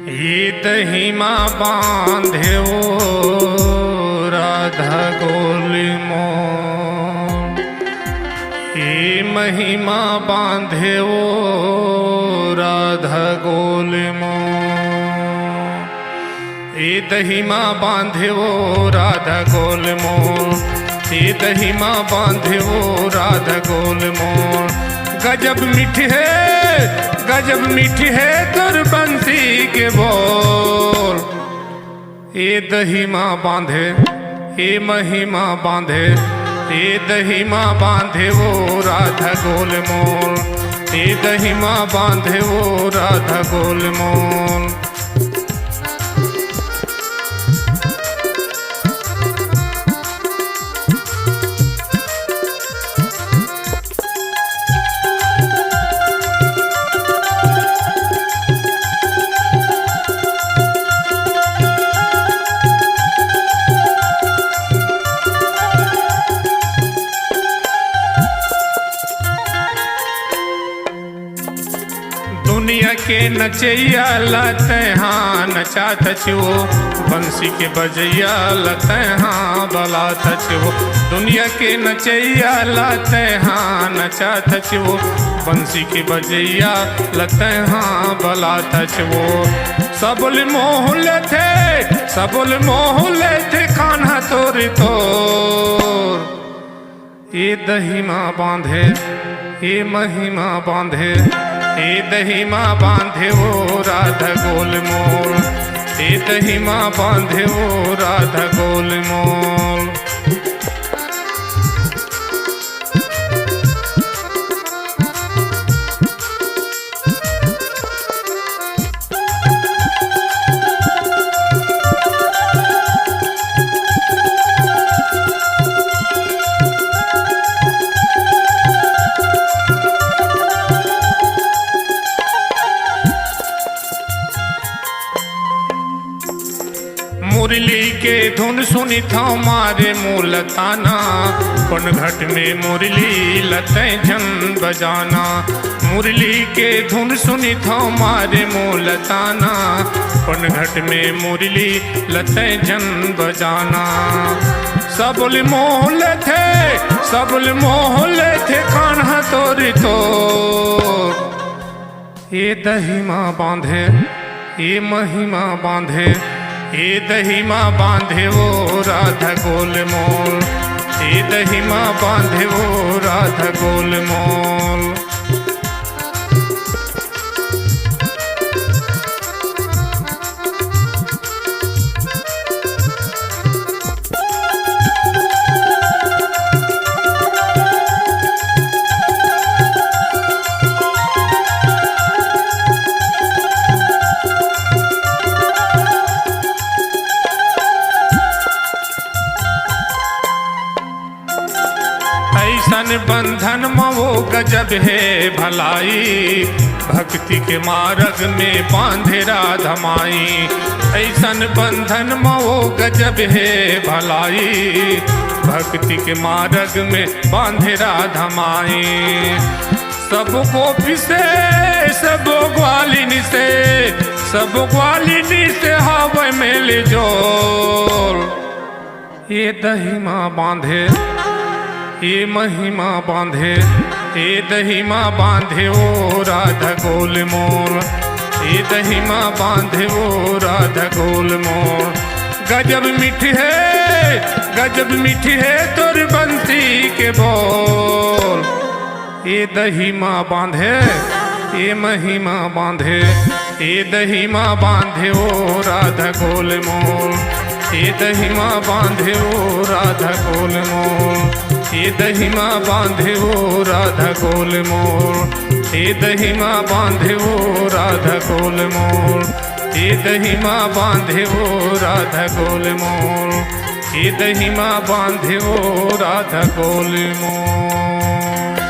ये दहिमा बांधे वो राधा गोली मोर, ये महिमा बांधे वो राधा गोली मोर, ये दहिमा बांधे वो राधा गोल मोर, ये दहिमा बांधे वो राधा गोल मोर। गजब मीठी है तुर बंसी के बोल, ये दहिमा बांधे ये महिमा बांधे, ये दहिमा बांधे वो राधा गोल मोल, ये दहिमा बांधे वो राधा गोल मोल। दुनिया के नचैया लते हाँ नचा थचो, बंसी के बजैया लते हाँ बला थचो। दुनिया के नचैया लते हाँ नचा थचो, बंसी के बजैया लते हाँ बला थचो। सबुल मोह लेते कान्हा तोरी तोर, ये दहिमा बांधे ये महिमा बांधे, ये दहिमा बांधे वो राधा गोल मोल, ये दहिमा बांधे वो राधा गोल मोल। मुरली के धुन सुनी था मारे मूलताना, पन घट में मुरली लते झन बजाना। मुरली के धुन सुनी था मारे मूलताना, पन घट में मुरली लते झन बजाना। सबुल मोह थे कान्हा तोरी तोर, ये दहिमा बांधे ये महिमा बांधे, ये दहिमा बांधे वो राधा गोल मोल, ये दहिमा बांधे वो राधा गोल मोल। ऐसन बंधन में वो गजब है भलाई, भक्ति के मार्ग में बांधे राधा माई। ऐसन बंधन में वो गजब है भलाई, भक्ति के मार्ग में बांधे राधा माई। सब गोपी से सब ग्वालिनी से हवा मेल जोल, ये दहिमा बांधे ये महिमा बांधे, ये दहिमा बांधे वो राधा गोल मोल, ये दहिमा बांधे वो राधा गोल मोल। गजब मीठी है तुर बंसी के बोल, ये दहिमा बांधे ये महिमा बांधे, ये दहिमा बांधे वो राधा गोल मोल, ये दहिमा बांधे वो राधा गोल मोल, ये दहिमा बांधे वो राधा गोल मोल, ये दहिमा बांधे वो राधा गोल मोल, ये दहिमा बांधे वो राधा गोल मोल, ये दहिमा बांधे वो राधा गोल मोल।